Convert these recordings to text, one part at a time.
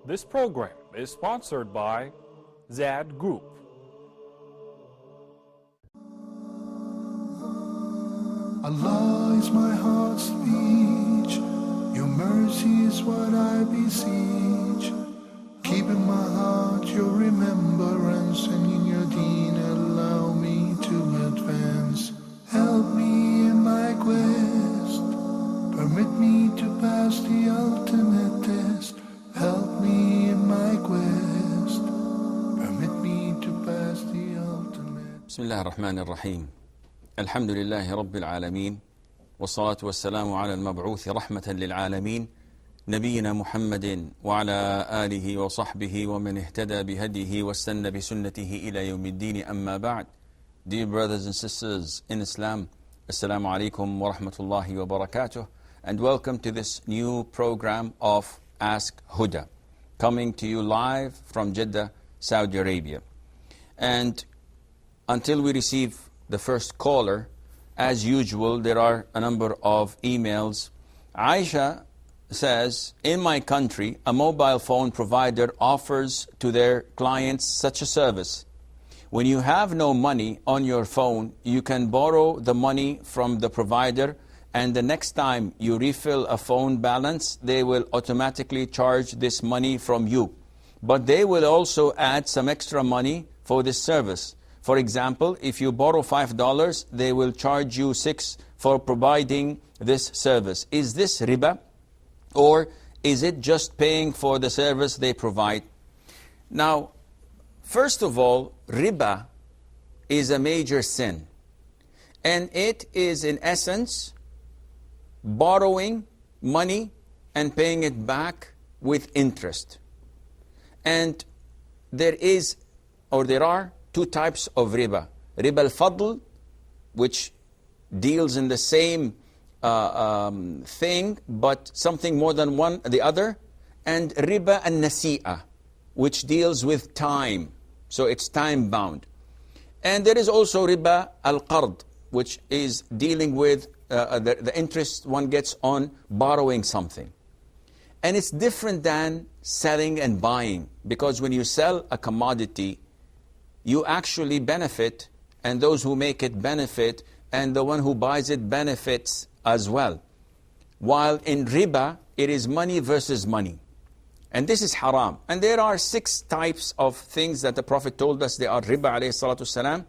This program is sponsored by Zad Group. Allah is my heart's speech, your mercy is what I beseech. Keep in my heart your remembrance, and in your deen allow me to advance. Help me in my quest, permit me to pass the ultimate test. Help me in my quest, permit me to pass the ultimate. بسم الله الرحمن الرحيم. الحمد لله رب العالمين، والصلاة والسلام على المبعوث رحمة للعالمين نبينا محمد وعلى آله وصحبه ومن اهتدى بهديه واستنى بسنته إلى يوم الدين. أما بعد. Dear brothers and sisters in Islam, Assalamu alaikum wa rahmatullahi wa barakatuh, and welcome to this new program of Ask Huda, coming to you live from Jeddah, Saudi Arabia. And until we receive the first caller, as usual, there are a number of emails. Aisha says, in my country, a mobile phone provider offers to their clients such a service. When you have no money on your phone, you can borrow the money from the provider, and the next time you refill a phone balance, they will automatically charge this money from you. But they will also add some extra money for this service. For example, if you borrow $5, they will charge you $6 for providing this service. Is this riba? Or is it just paying for the service they provide? Now, first of all, riba is a major sin. And it is, in essence, borrowing money and paying it back with interest. And there are two types of riba. Riba al-fadl, which deals in the same thing, but something more than the other. And riba al-nasi'ah, which deals with time. So it's time-bound. And there is also riba al-qard, which is dealing with the interest one gets on borrowing something. And it's different than selling and buying, because when you sell a commodity, you actually benefit, and those who make it benefit, and the one who buys it benefits as well. While in riba, it is money versus money. And this is haram. And there are 6 types of things that the Prophet told us they are riba, alayhi salatu salam.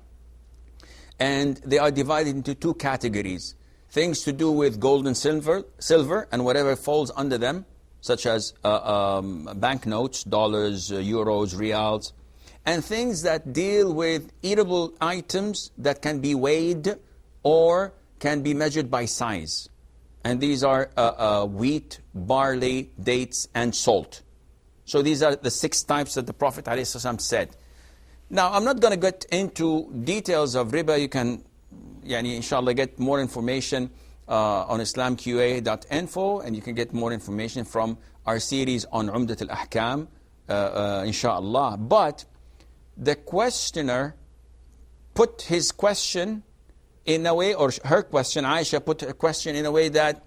And they are divided into 2 categories. Things to do with gold and silver and whatever falls under them, such as banknotes, dollars, euros, reals. And things that deal with eatable items that can be weighed or can be measured by size. And these are wheat, barley, dates, and salt. So these are the 6 types that the Prophet ﷺ said. Now, I'm not going to get into details of riba. You can, inshallah, get more information on islamqa.info, and you can get more information from our series on Umdat al-Ahkam, inshallah. But the questioner put his question in a way, or her question, Aisha put her question in a way that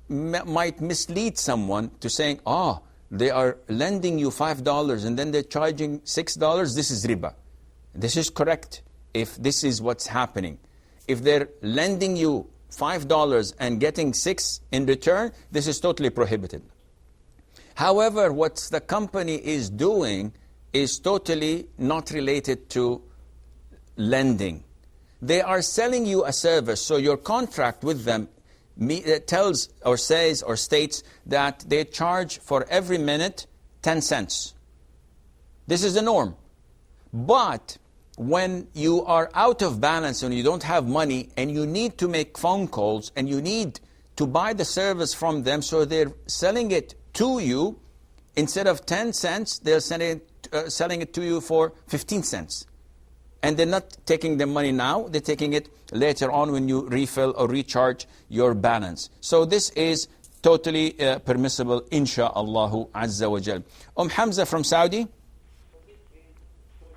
might mislead someone to saying, they are lending you $5 and then they're charging $6, this is riba. This is correct if this is what's happening. If they're lending you $5 and getting $6 in return, this is totally prohibited. However, what the company is doing is totally not related to lending. They are selling you a service, so your contract with them tells or says or states that they charge for every minute 10 cents. This is the norm. But when you are out of balance and you don't have money and you need to make phone calls and you need to buy the service from them, so they're selling it to you, instead of 10 cents, they're selling it to you for 15 cents. And they're not taking the money now, they're taking it later on when you refill or recharge your balance. So this is totally permissible, insha'Allahu Azza wa Jal. Hamza from Saudi.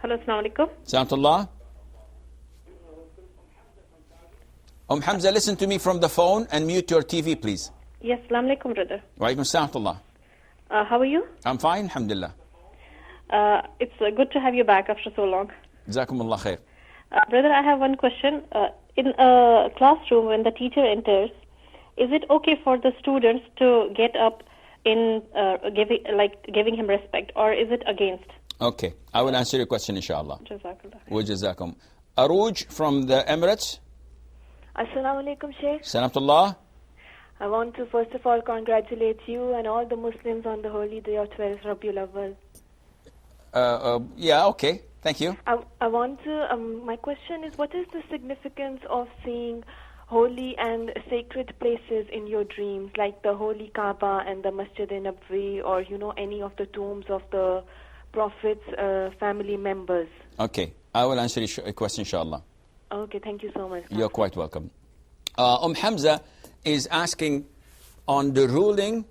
Hello, assalamu alaikum. Salamullah. Hamza, listen to me from the phone and mute your TV, please. Yes, assalamu alaikum, brother. Wa alaikum salam. How are you? I'm fine, alhamdulillah. It's good to have you back after so long. Jazakumullah khair. Brother, I have one question. In a classroom, when the teacher enters, is it okay for the students to get up in giving him respect, or is it against? Okay, I will answer your question, inshallah. Jazakallah. Wa jazakum. Aruj from the Emirates. Assalamu alaikum, Sheikh. Salamullah. I want to first of all congratulate you and all the Muslims on the holy day of 12th Rabiul Awwal. Yeah, okay. Thank you. I want to, my question is, what is the significance of seeing holy and sacred places in your dreams, like the holy Kaaba and the Masjid-e-Nabawi, or, any of the tombs of the Prophet's family members? Okay, I will answer your question, inshallah. Okay, thank you so much. You're quite welcome. Hamza is asking on the ruling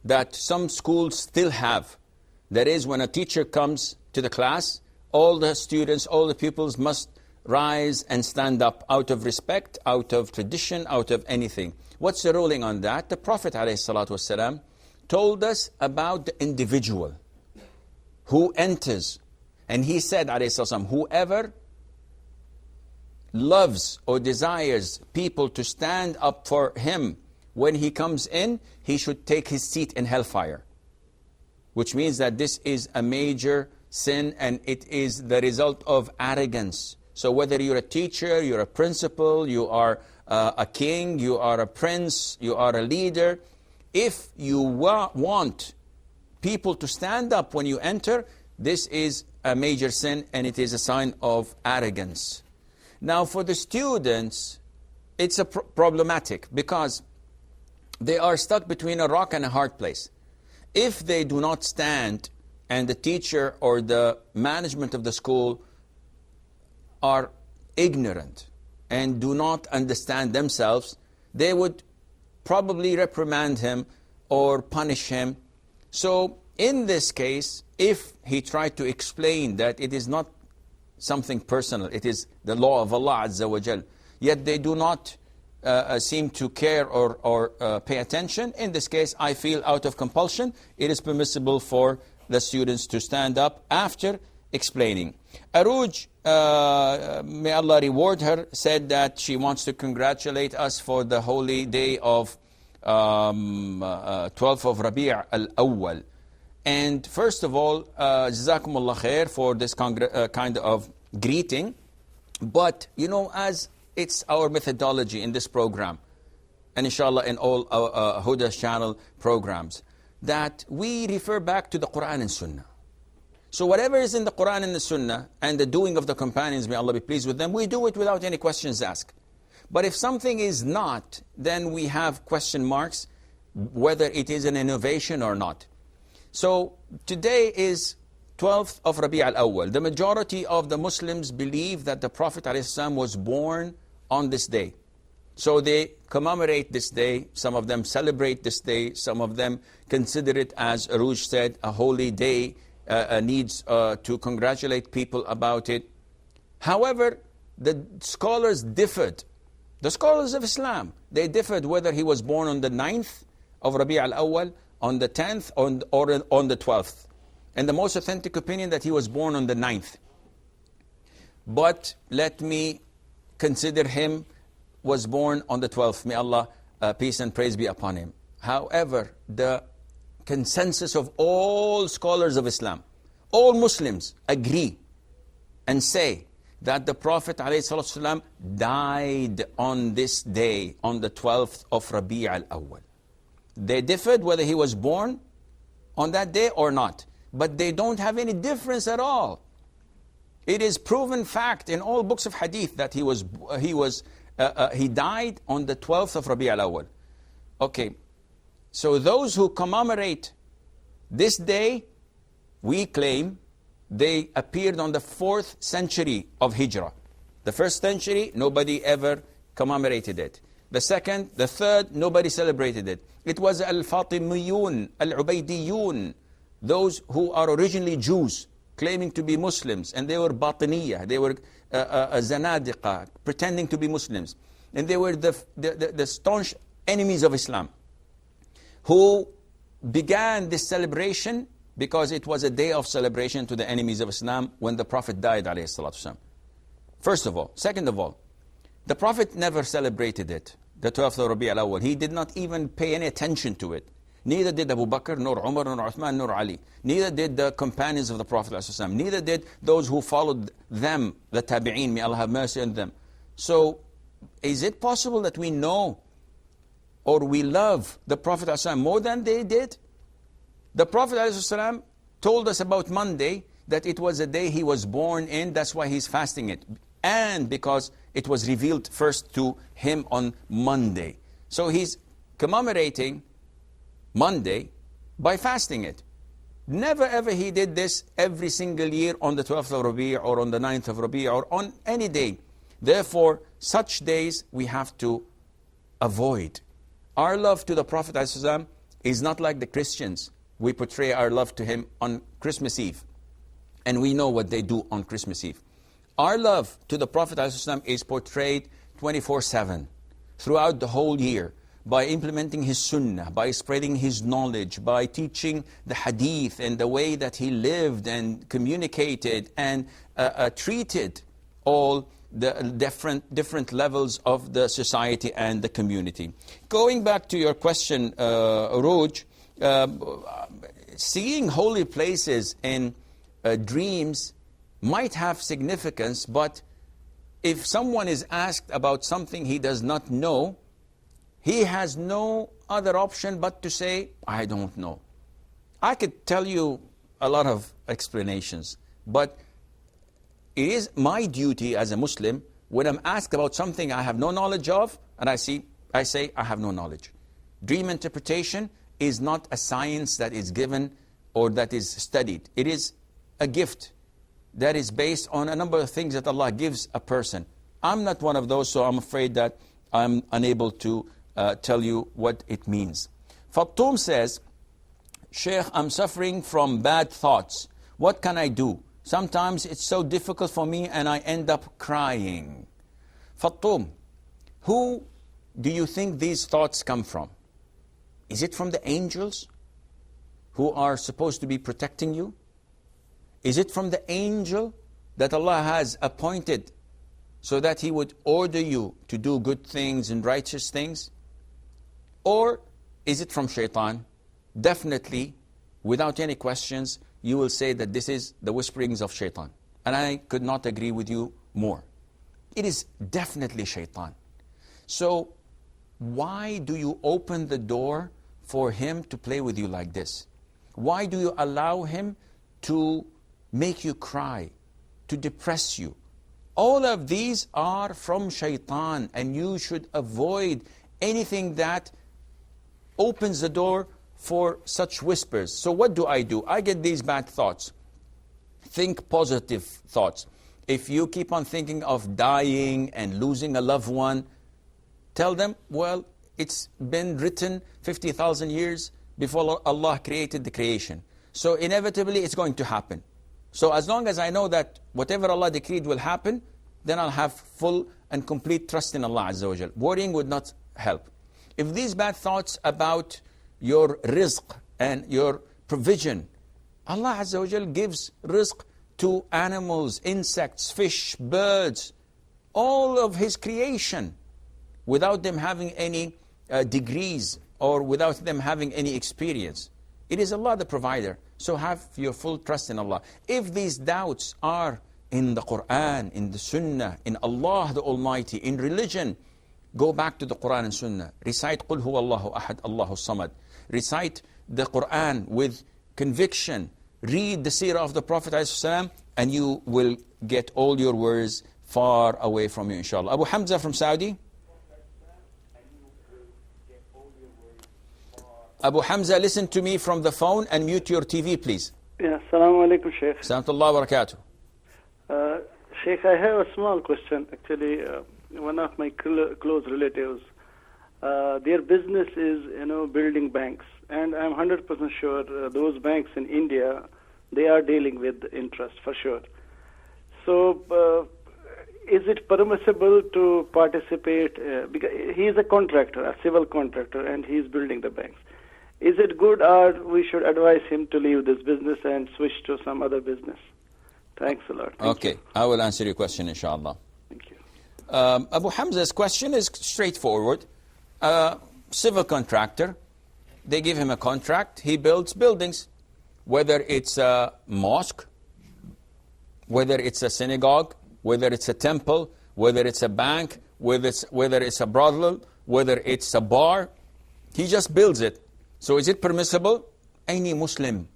that some schools still have. That is, when a teacher comes to the class, all the students, all the pupils must rise and stand up out of respect, out of tradition, out of anything. What's the ruling on that? The Prophet ﷺ told us about the individual who enters. And he said, ﷺ, whoever loves or desires people to stand up for him when he comes in, he should take his seat in hellfire. Which means that this is a major sin, and it is the result of arrogance. So whether you're a teacher, you're a principal, you are a king, you are a prince, you are a leader, if you want people to stand up when you enter, this is a major sin, and it is a sign of arrogance. Now for the students, it's problematic, because they are stuck between a rock and a hard place. If they do not stand, and the teacher or the management of the school are ignorant and do not understand themselves, they would probably reprimand him or punish him. So in this case, if he tried to explain that it is not something personal, it is the law of Allah Azza wa Jal, yet they do not seem to care or pay attention, in this case, I feel out of compulsion, it is permissible for the students to stand up after explaining. Aruj, may Allah reward her, said that she wants to congratulate us for the holy day of 12th of Rabi' al-Awwal. And first of all, Jazakumullah khair for this kind of greeting. But, as it's our methodology in this program, and inshallah in all our Huda's channel programs, that we refer back to the Quran and Sunnah. So whatever is in the Quran and the Sunnah, and the doing of the companions, may Allah be pleased with them, we do it without any questions asked. But if something is not, then we have question marks, whether it is an innovation or not. So today is 12th of Rabi' al-Awwal. The majority of the Muslims believe that the Prophet ﷺ was born on this day. So they commemorate this day, some of them celebrate this day, some of them consider it, as Aruj said, a holy day, needs to congratulate people about it. However, the scholars differed. The scholars of Islam, they differed whether he was born on the 9th of Rabi' al-Awwal, on the 10th, or on the 12th. And the most authentic opinion that he was born on the 9th. But let me consider him was born on the 12th. May Allah, peace and praise be upon him. However, the consensus of all scholars of Islam, all Muslims agree and say that the Prophet ﷺ died on this day, on the 12th of Rabi' al-Awwal. They differed whether he was born on that day or not. But they don't have any difference at all. It is proven fact in all books of hadith that he died on the 12th of Rabi' al-Awwal. Okay, so those who commemorate this day, we claim they appeared on the 4th century of Hijrah. The 1st century, nobody ever commemorated it. The 2nd, the 3rd, nobody celebrated it. It was al-Fatimiyun, al-Ubaydiyun, those who are originally Jews, claiming to be Muslims, and they were Batiniyah, they were Zanadiqa, pretending to be Muslims. And they were the staunch enemies of Islam, who began this celebration because it was a day of celebration to the enemies of Islam when the Prophet died, alayhi salatu wasalam. First of all. Second of all, the Prophet never celebrated it, the 12th of Rabi' al-Awwal. He did not even pay any attention to it. Neither did Abu Bakr, nor Umar, nor Uthman, nor Ali. Neither did the companions of the Prophet ﷺ. Neither did those who followed them, the tabi'een, may Allah have mercy on them. So, is it possible that we know or we love the Prophet ﷺ more than they did? The Prophet ﷺ told us about Monday that it was a day he was born in, that's why he's fasting it. And because it was revealed first to him on Monday. So he's commemorating Monday by fasting it. Never ever he did this every single year on the 12th of Rabi' or on the 9th of Rabi' or on any day. Therefore, such days we have to avoid. Our love to the Prophet ﷺ is not like the Christians. We portray our love to him on Christmas Eve. And we know what they do on Christmas Eve. Our love to the Prophet ﷺ is portrayed 24/7 throughout the whole year, by implementing his sunnah, by spreading his knowledge, by teaching the hadith and the way that he lived and communicated and treated all the different levels of the society and the community. Going back to your question, Roj, seeing holy places in dreams might have significance, but if someone is asked about something he does not know, he has no other option but to say, I don't know. I could tell you a lot of explanations, but it is my duty as a Muslim, when I'm asked about something I have no knowledge of, and I say, I have no knowledge. Dream interpretation is not a science that is given or that is studied. It is a gift that is based on a number of things that Allah gives a person. I'm not one of those, so I'm afraid that I'm unable to tell you what it means. Fattum says, Sheikh, I'm suffering from bad thoughts. What can I do? Sometimes it's so difficult for me and I end up crying. Fattum, who do you think these thoughts come from? Is it from the angels who are supposed to be protecting you? Is it from the angel that Allah has appointed so that he would order you to do good things and righteous things? Or is it from shaitan? Definitely, without any questions, you will say that this is the whisperings of shaitan. And I could not agree with you more. It is definitely shaitan. So, why do you open the door for him to play with you like this? Why do you allow him to make you cry, to depress you? All of these are from shaitan, and you should avoid anything that opens the door for such whispers. So what do? I get these bad thoughts. Think positive thoughts. If you keep on thinking of dying and losing a loved one, tell them, well, it's been written 50,000 years before Allah created the creation. So inevitably it's going to happen. So as long as I know that whatever Allah decreed will happen, then I'll have full and complete trust in Allah Azza wa Jal. Worrying would not help. If these bad thoughts about your rizq and your provision, Allah Azza wa Jal gives rizq to animals, insects, fish, birds, all of His creation, without them having any degrees or without them having any experience. It is Allah the provider. So have your full trust in Allah. If these doubts are in the Quran, in the Sunnah, in Allah the Almighty, in religion, go back to the Quran and Sunnah. Recite Qul Huwa Allahu Ahad, Allahu Samad. Recite the Quran with conviction. Read the seerah of the Prophet ﷺ, and you will get all your worries far away from you, inshallah. Abu Hamza from Saudi. Abu Hamza, listen to me from the phone and mute your TV, please. Yeah, Assalamu alaikum, Sheikh. Assalamualaikum wa barakatuh. Sheikh, I have a small question. Actually, one of my close relatives, their business is, building banks. And I'm 100% sure those banks in India, they are dealing with interest, for sure. So, is it permissible to participate? Because he is a contractor, a civil contractor, and he is building the banks. is it good, or we should advise him to leave this business and switch to some other business? Thanks a lot. Thank Okay, you. I will answer your question, inshallah. Thank you. Abu Hamza's question is straightforward. Civil contractor, they give him a contract, he builds buildings, whether it's a mosque, whether it's a synagogue, whether it's a temple, whether it's a bank, whether it's a brothel, whether it's a bar, he just builds it. So is it permissible? Any Muslim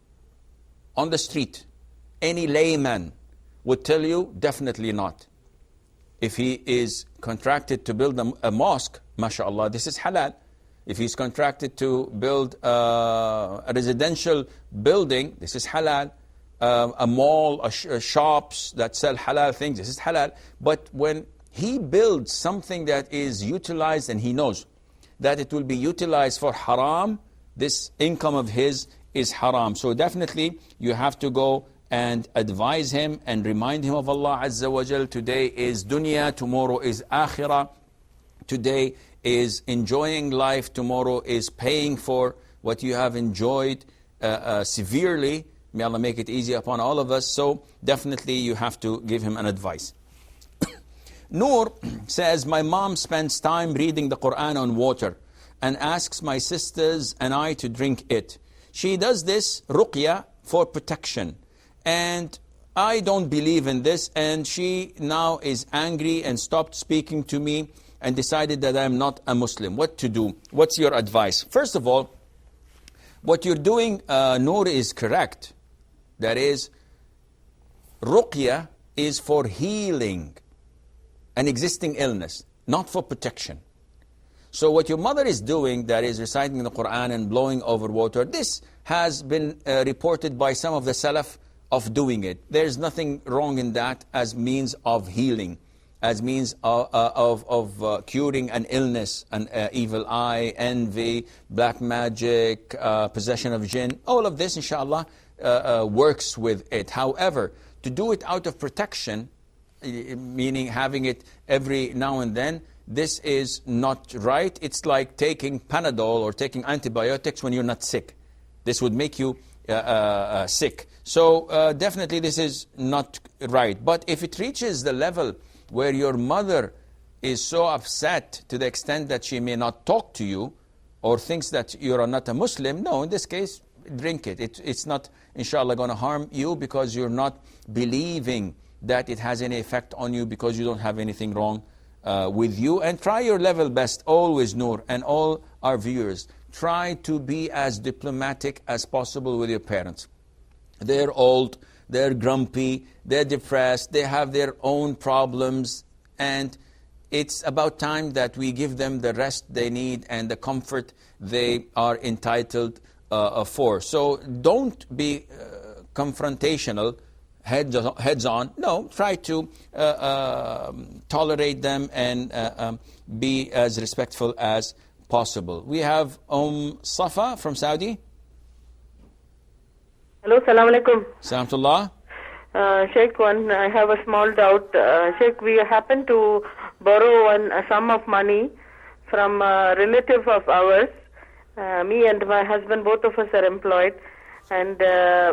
on the street, any layman would tell you definitely not. If he is contracted to build a mosque, mashallah, this is halal. If he's contracted to build a residential building, this is halal. A mall, shops that sell halal things, this is halal. But when he builds something that is utilized and he knows that it will be utilized for haram, this income of his is haram. So definitely you have to go and advise him and remind him of Allah Azza wa Jal. Today is dunya, tomorrow is akhirah. Today is enjoying life, tomorrow is paying for what you have enjoyed severely. May Allah make it easy upon all of us. So definitely you have to give him an advice. Noor says, my mom spends time reading the Quran on water and asks my sisters and I to drink it. She does this ruqya for protection. And I don't believe in this, and she now is angry and stopped speaking to me and decided that I am not a Muslim. What to do? What's your advice? First of all, what you're doing, Noor, is correct. That is, ruqya is for healing an existing illness, not for protection. So what your mother is doing, that is reciting the Quran and blowing over water, this has been reported by some of the Salaf of doing it. There's nothing wrong in that as means of healing, as means of curing an illness, an evil eye, envy, black magic, possession of jinn. All of this, inshallah, works with it. However, to do it out of protection, meaning having it every now and then, this is not right. It's like taking Panadol or taking antibiotics when you're not sick. This would make you sick. So definitely this is not right. But if it reaches the level where your mother is so upset to the extent that she may not talk to you or thinks that you are not a Muslim, no, in this case, drink it. It's not, inshallah, going to harm you because you're not believing that it has any effect on you because you don't have anything wrong with you. And try your level best, always, Noor, and all our viewers. Try to be as diplomatic as possible with your parents. They're old, they're grumpy, they're depressed, they have their own problems, and it's about time that we give them the rest they need and the comfort they are entitled for. So don't be confrontational, heads on. No, try to tolerate them and be as respectful as possible. We have Safa from Saudi. Hello, Salaam Alaikum. Salamtullah. Sheikh, I have a small doubt. Sheikh, we happen to borrow a sum of money from a relative of ours. Me and my husband, both of us are employed. And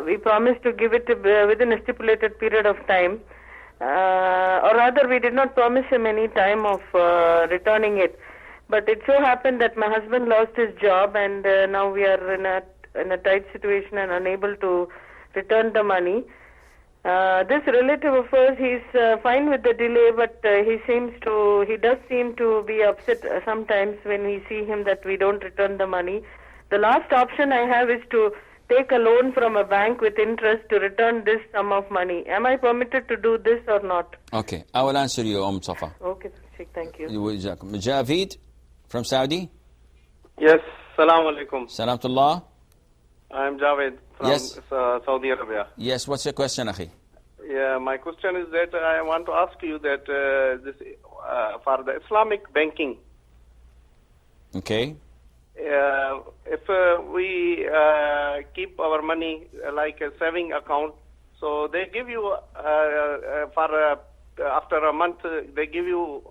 we promised to give it within a stipulated period of time. Or rather, we did not promise him any time of returning it. But it so happened that my husband lost his job, and now we are in a tight situation and unable to return the money. This relative of ours, he's fine with the delay, but he does seem to be upset sometimes when we see him that we don't return the money. The last option I have is to take a loan from a bank with interest to return this sum of money. Am I permitted to do this or not? Okay, I will answer you, Safa. Okay, Sheikh, thank you. Javeed from Saudi. Yes, Salaam Alaikum. Salamtullah. I'm Javed from Saudi Arabia. Yes, what's your question, Akhi? Yeah, my question is that I want to ask you that this for the Islamic banking. Okay. If we keep our money like a saving account, so they give you after a month they give you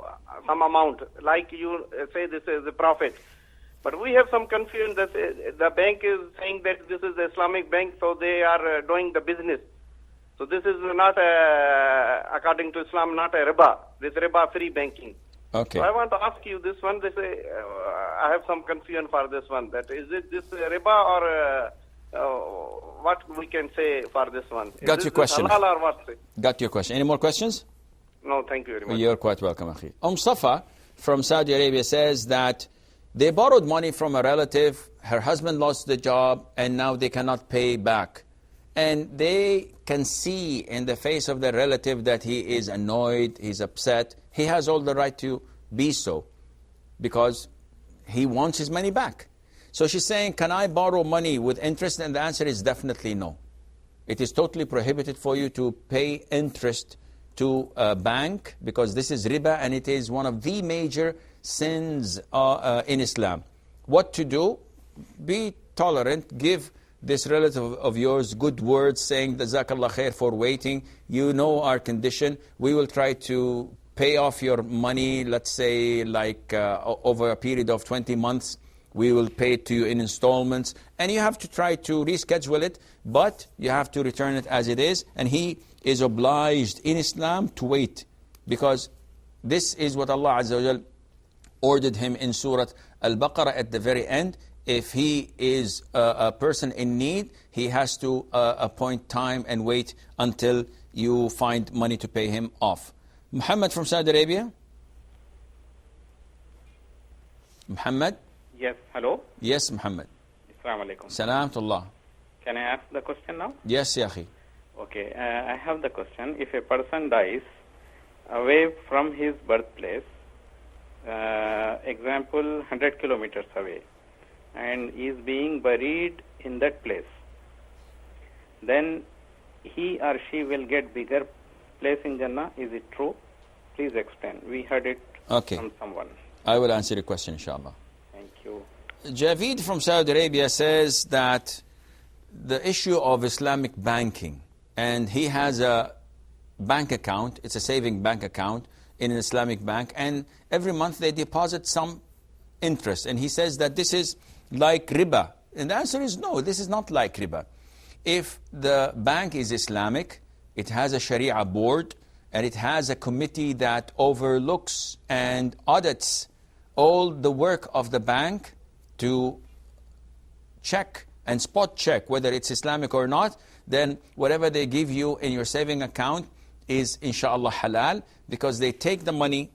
some amount, like you say this is the profit. But we have some confusion that the bank is saying that this is the Islamic bank, so they are doing the business. So this is not, according to Islam, not a riba. This riba-free banking. Okay. So I want to ask you this one. This I have some confusion for this one. That is it this riba or what we can say for this one? Got your question. Halal or what? Got your question. Any more questions? No, thank you very much. You're quite welcome, Akhi. Safa from Saudi Arabia says that they borrowed money from a relative, her husband lost the job, and now they cannot pay back. And they can see in the face of the relative that he is annoyed, he's upset. He has all the right to be so, because he wants his money back. So she's saying, can I borrow money with interest? And the answer is definitely no. It is totally prohibited for you to pay interest to a bank, because this is riba, and it is one of the major sins in Islam. What to do? Be tolerant. Give this relative of yours good words, saying, Jazakallah khair for waiting. You know our condition. We will try to pay off your money, let's say, like over a period of 20 months. We will pay it to you in installments. And you have to try to reschedule it, but you have to return it as it is. And he is obliged in Islam to wait, because this is what Allah Azza wa Jal ordered him in Surah Al-Baqarah at the very end. If he is a person in need, he has to appoint time and wait until you find money to pay him off. Muhammad from Saudi Arabia. Muhammad? Yes, hello? Yes, Muhammad. Assalamu alaikum. Salam to Allah. Can I ask the question now? Yes, Yahi. Okay, I have the question. If a person dies away from his birthplace, example 100 kilometers away, and is being buried in that place, then he or she will get bigger place in Jannah. Is it true? Please explain. We heard it from someone. I will answer your question, inshallah. Thank you. Javid from Saudi Arabia says that the issue of Islamic banking, and he has a bank account, it's a saving bank account in an Islamic bank, and every month they deposit some interest, and he says that this is like riba. And the answer is no, this is not like riba. If the bank is Islamic, it has a Sharia board, and it has a committee that overlooks and audits all the work of the bank to check and spot check whether it's Islamic or not, then whatever they give you in your saving account is inshallah halal, because they take the money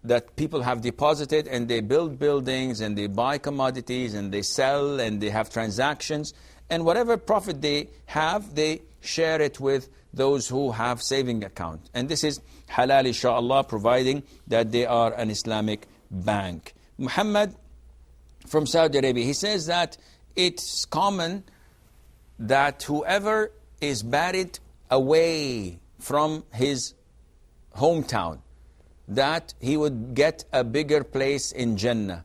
that people have deposited and they build buildings and they buy commodities and they sell and they have transactions, and whatever profit they have, they share it with those who have saving account. And this is halal inshallah, providing that they are an Islamic bank. Muhammad from Saudi Arabia, he says that it's common that whoever is buried away from his hometown, that he would get a bigger place in Jannah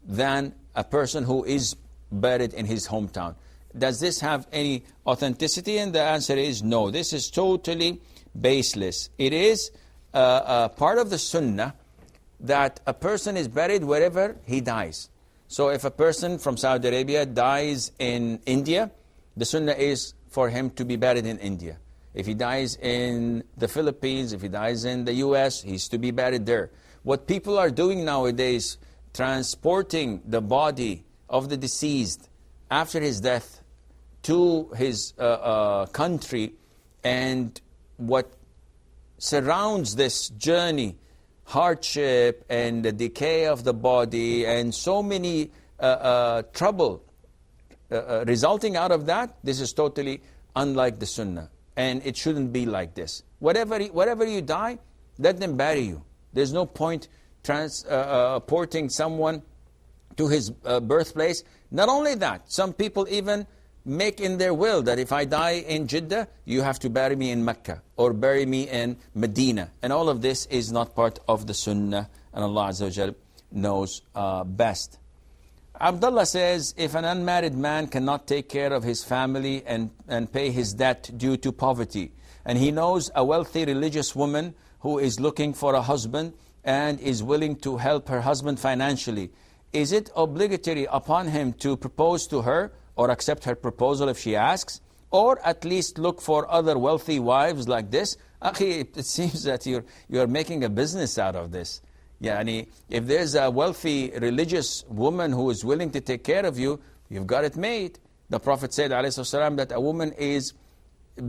than a person who is buried in his hometown. Does this have any authenticity? And the answer is no. This is totally baseless. It is a part of the sunnah that a person is buried wherever he dies. So if a person from Saudi Arabia dies in India, the sunnah is for him to be buried in India. If he dies in the Philippines, if he dies in the US, he's to be buried there. What people are doing nowadays, transporting the body of the deceased after his death to his country, and what surrounds this journey, hardship and the decay of the body and so many trouble resulting out of that, this is totally unlike the sunnah. And it shouldn't be like this. Wherever you die, let them bury you. There's no point transporting someone to his birthplace. Not only that, some people even make in their will that if I die in Jeddah, you have to bury me in Mecca or bury me in Medina. And all of this is not part of the sunnah, and Allah Azza wa Jal knows best. Abdullah says, if an unmarried man cannot take care of his family and pay his debt due to poverty, and he knows a wealthy religious woman who is looking for a husband and is willing to help her husband financially, is it obligatory upon him to propose to her or accept her proposal if she asks, or at least look for other wealthy wives like this? Akhi, it seems that you're making a business out of this. Yani, if there's a wealthy religious woman who is willing to take care of you, you've got it made. The Prophet said, ﷺ, that a woman is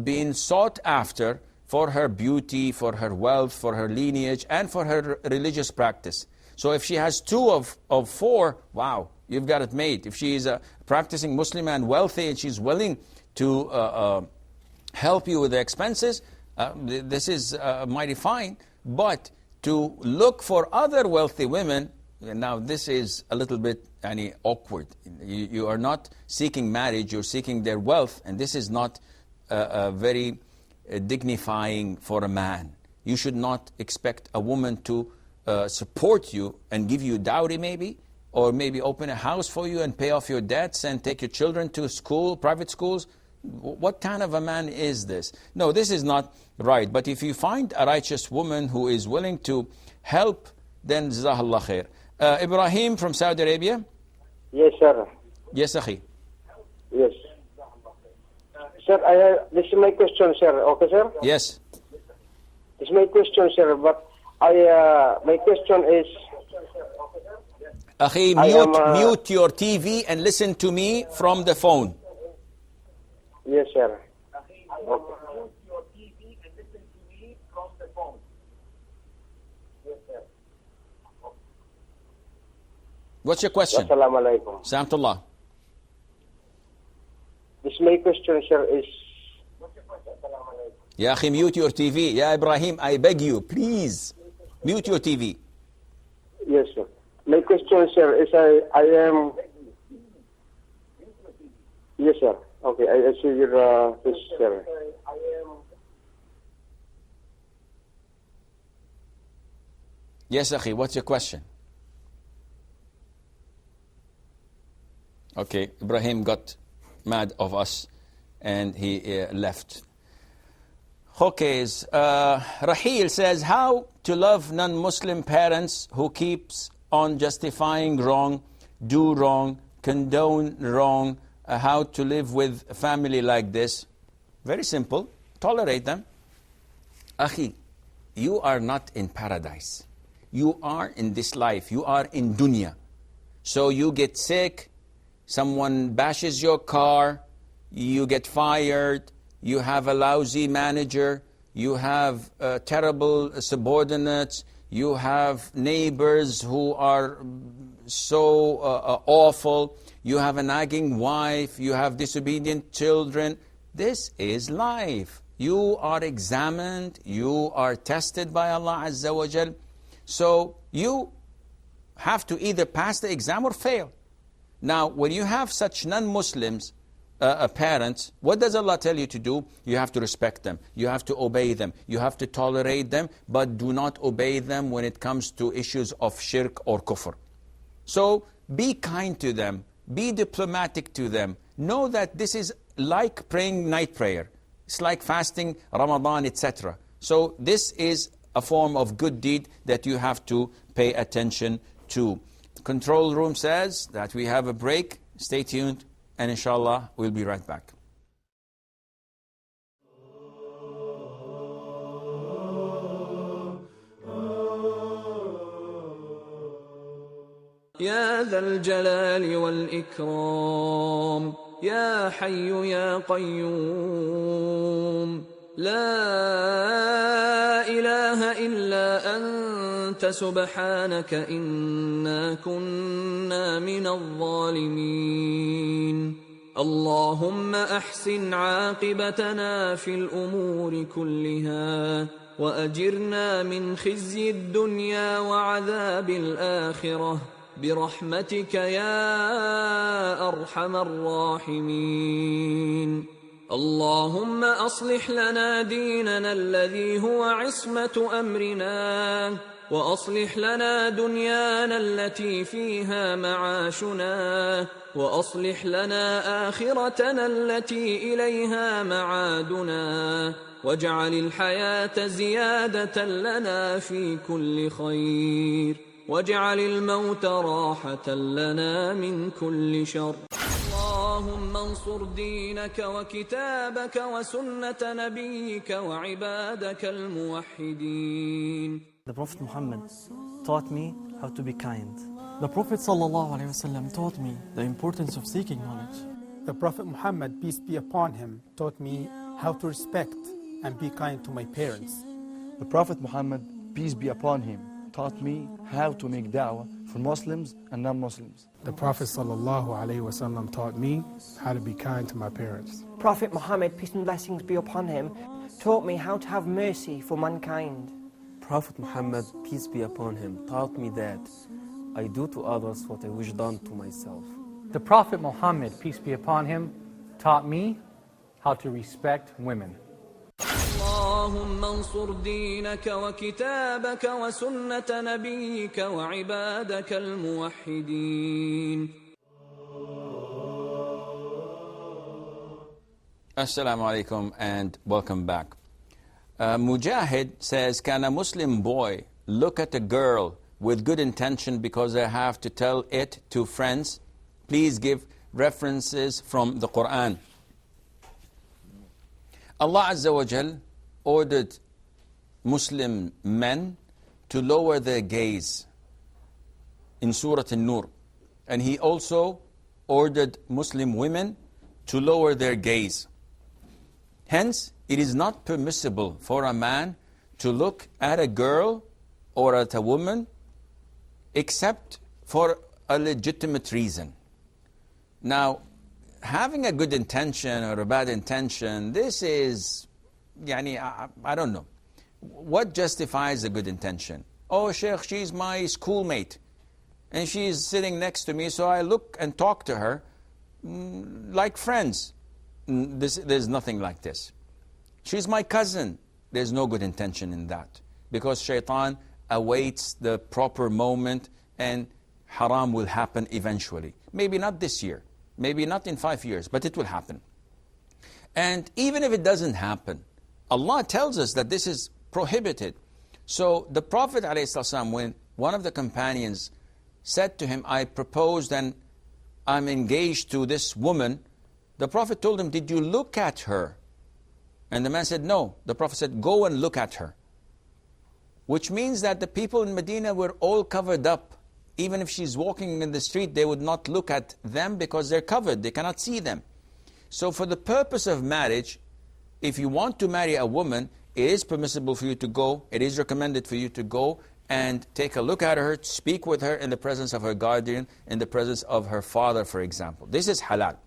being sought after for her beauty, for her wealth, for her lineage, and for her religious practice. So if she has 2 of 4, wow, you've got it made. If she is a practicing Muslim and wealthy and she's willing to help you with the expenses, this is mighty fine. But to look for other wealthy women, now this is a little bit awkward. You are not seeking marriage, you're seeking their wealth, and this is not very dignifying for a man. You should not expect a woman to support you and give you dowry maybe, or maybe open a house for you and pay off your debts and take your children to school, private schools. What kind of a man is this? No, this is not right. But if you find a righteous woman who is willing to help, then jazakallah khair. Ibrahim from Saudi Arabia? Yes, sir. Yes, akhi. Yes. Sir, this is my question, sir. Okay, sir? Yes. This is my question, sir. But my question is... Akhi, mute your TV and listen to me from the phone. Yes, sir. What's your question? Assalamu alaikum. Samtullah. This my question, sir, is... Ya akhi, mute your TV. Ya Ibrahim, I beg you, please, mute your TV. Yes, sir. My question, sir, is I am... Yes, sir. Okay, I see your this, sir. Yes, akhi, what's your question? Okay, Ibrahim got mad of us and he left. Okay, Rahil says, how to love non-Muslim parents who keeps on justifying wrong, do wrong, condone wrong, how to live with a family like this. Very simple. Tolerate them. Akhi, you are not in paradise. You are in this life. You are in dunya. So you get sick, someone bashes your car, you get fired, you have a lousy manager, you have terrible subordinates, you have neighbors who are so awful, you have a nagging wife, you have disobedient children. This is life. You are examined, you are tested by Allah Azza wa Jal. So you have to either pass the exam or fail. Now, when you have such non-Muslims, parents, what does Allah tell you to do? You have to respect them. You have to obey them. You have to tolerate them, but do not obey them when it comes to issues of shirk or kufr. So be kind to them. Be diplomatic to them. Know that this is like praying night prayer. It's like fasting, Ramadan, etc. So this is a form of good deed that you have to pay attention to. The control room says that we have a break. Stay tuned, and inshallah, we'll be right back. يا ذا الجلال والإكرام يا حي يا قيوم لا إله إلا أنت سبحانك إنا كنا من الظالمين اللهم أحسن عاقبتنا في الأمور كلها وأجرنا من خزي الدنيا وعذاب الآخرة برحمتك يا أرحم الراحمين اللهم أصلح لنا ديننا الذي هو عصمة أمرنا وأصلح لنا دنيانا التي فيها معاشنا وأصلح لنا آخرتنا التي إليها معادنا واجعل الحياة زيادة لنا في كل خير واجعل الموت راحة لنا من كل شر اللهم انصر دينك وكتابك وسنة نبيك وعبادك الموحدين. The Prophet Muhammad taught me how to be kind. The Prophet ﷺ taught me the importance of seeking knowledge. The Prophet Muhammad, peace be upon him, taught me how to respect and be kind to my parents. The Prophet Muhammad, peace be upon him, taught me how to make da'wah for Muslims and non-Muslims. The Prophet ﷺ taught me how to be kind to my parents. Prophet Muhammad, peace and blessings be upon him, taught me how to have mercy for mankind. Prophet Muhammad, peace be upon him, taught me that I do to others what I wish done to myself. The Prophet Muhammad, peace be upon him, taught me how to respect women. اللهم انصر دينك وكتابك وسنة نبيك وعبادك الموحدين. Assalamu alaikum and welcome back. Mujahid says, can a Muslim boy look at a girl with good intention because they have to tell it to friends? Please give references from the Quran. Allah Azza wa Jal ordered Muslim men to lower their gaze in Surah An-Nur. And He also ordered Muslim women to lower their gaze. Hence, it is not permissible for a man to look at a girl or at a woman except for a legitimate reason. Now, having a good intention or a bad intention, this is, I don't know. What justifies a good intention? Oh, Sheikh, she's my schoolmate, and she's sitting next to me, so I look and talk to her like friends. There's nothing like this. She's my cousin. There's no good intention in that, because shaitan awaits the proper moment and haram will happen eventually. Maybe not this year, maybe not in 5 years, but it will happen. And even if it doesn't happen, Allah tells us that this is prohibited. So the Prophet ﷺ, when one of the companions said to him, I proposed and I'm engaged to this woman, the Prophet told him, did you look at her? And the man said, no. The Prophet said, go and look at her. Which means that the people in Medina were all covered up. Even if she's walking in the street, they would not look at them because they're covered. They cannot see them. So for the purpose of marriage, if you want to marry a woman, it is permissible for you to go, it is recommended for you to go and take a look at her, speak with her in the presence of her guardian, in the presence of her father, for example. This is halal.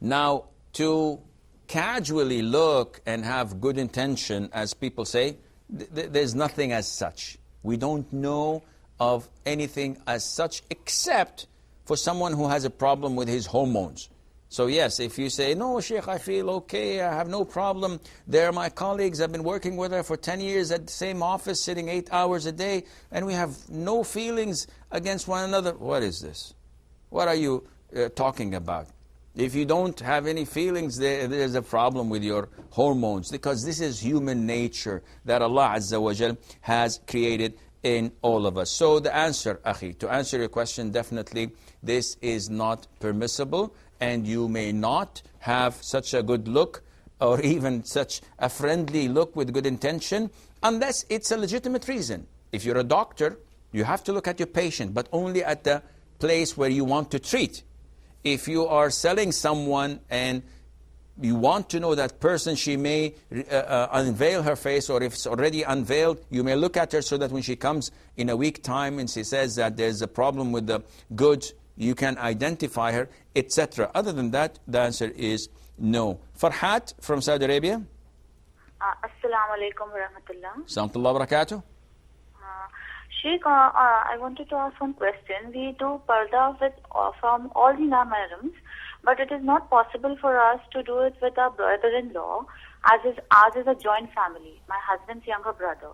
Now, to casually look and have good intention, as people say, there's nothing as such. We don't know of anything as such except for someone who has a problem with his hormones. So yes, if you say, no, Sheikh, I feel okay, I have no problem. They're my colleagues, I've been working with her for 10 years at the same office, sitting 8 hours a day, and we have no feelings against one another. What is this? What are you talking about? If you don't have any feelings, there's a problem with your hormones, because this is human nature that Allah Azza wa Jal has created in all of us. So the answer, Akhi, to answer your question, definitely this is not permissible. And you may not have such a good look or even such a friendly look with good intention unless it's a legitimate reason. If you're a doctor, you have to look at your patient, but only at the place where you want to treat. If you are selling someone and you want to know that person, she may unveil her face, or if it's already unveiled, you may look at her so that when she comes in a week time and she says that there's a problem with the goods, you can identify her, etc. Other than that, the answer is no. Farhat from Saudi Arabia. Assalamu alaikum wa rahmatullah. Assalamu wa barakatuh. Sheikh, I wanted to ask one question. We do parda with, from all the non-Muslims, but it is not possible for us to do it with our brother-in-law, as is a joint family, my husband's younger brother.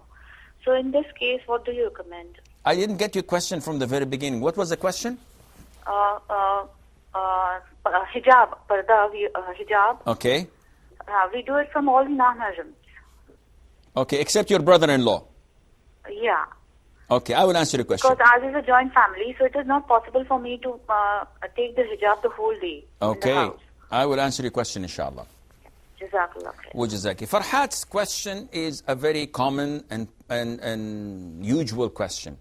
So in this case, what do you recommend? I didn't get your question from the very beginning. What was the question? Hijab, parda, hijab. Okay. We do it from all the non-Muslims. Okay, except your brother-in-law. Yeah. Okay, I will answer the question. Because ours is a joint family, so it is not possible for me to take the hijab the whole day in the Okay, house. I will answer your question, inshallah. Jazakallah khair. Wajazaki. Farhat's question is a very common and usual question.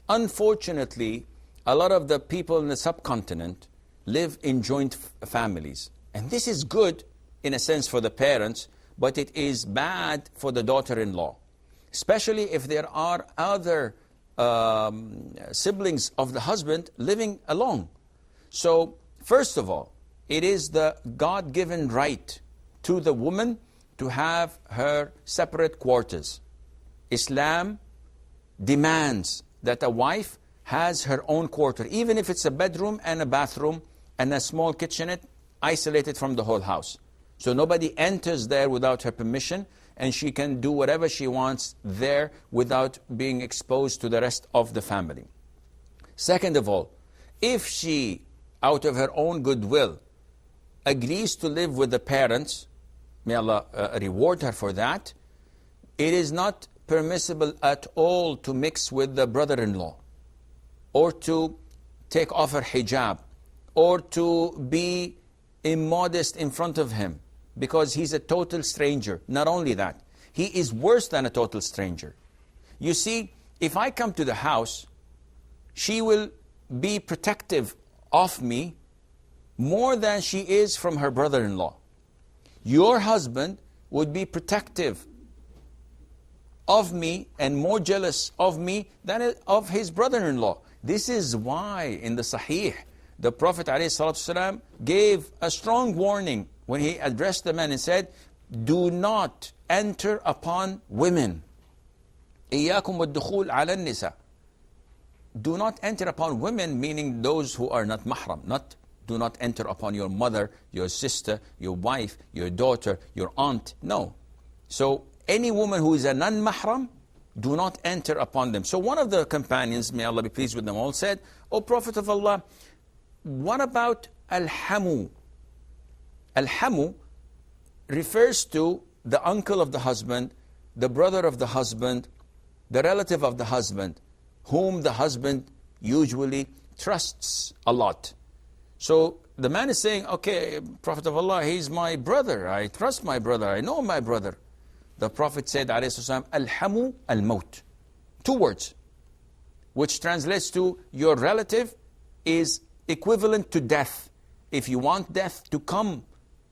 Unfortunately, a lot of the people in the subcontinent live in joint families. And this is good in a sense for the parents, but it is bad for the daughter-in-law. Especially if there are other siblings of the husband living alone. So, first of all, it is the God-given right to the woman to have her separate quarters. Islam demands that a wife has her own quarter, even if it's a bedroom and a bathroom and a small kitchenette isolated from the whole house. So nobody enters there without her permission, and she can do whatever she wants there without being exposed to the rest of the family. Second of all, if she, out of her own goodwill, agrees to live with the parents, may Allah reward her for that, it is not permissible at all to mix with the brother-in-law, or to take off her hijab, or to be immodest in front of him, because he's a total stranger. Not only that, he is worse than a total stranger. You see, if I come to the house, she will be protective of me more than she is from her brother-in-law. Your husband would be protective of me and more jealous of me than of his brother-in-law. This is why in the Sahih, the Prophet ﷺ gave a strong warning when he addressed the men and said, do not enter upon women. إِيَّاكُمْ وَالدُّخُولَ عَلَى النِّسَاءِ. Do not enter upon women, meaning those who are not mahram. Do not enter upon your mother, your sister, your wife, your daughter, your aunt. No. So any woman who is a non-mahram, do not enter upon them. So one of the companions, may Allah be pleased with them all, said, O Prophet of Allah, what about al-hamu? Al-hamu refers to the uncle of the husband, the brother of the husband, the relative of the husband, whom the husband usually trusts a lot. So the man is saying, okay, Prophet of Allah, he's my brother. I trust my brother. I know my brother. The Prophet said, Al-hamu al-maut. 2 words, which translates to your relative is equivalent to death. If you want death to come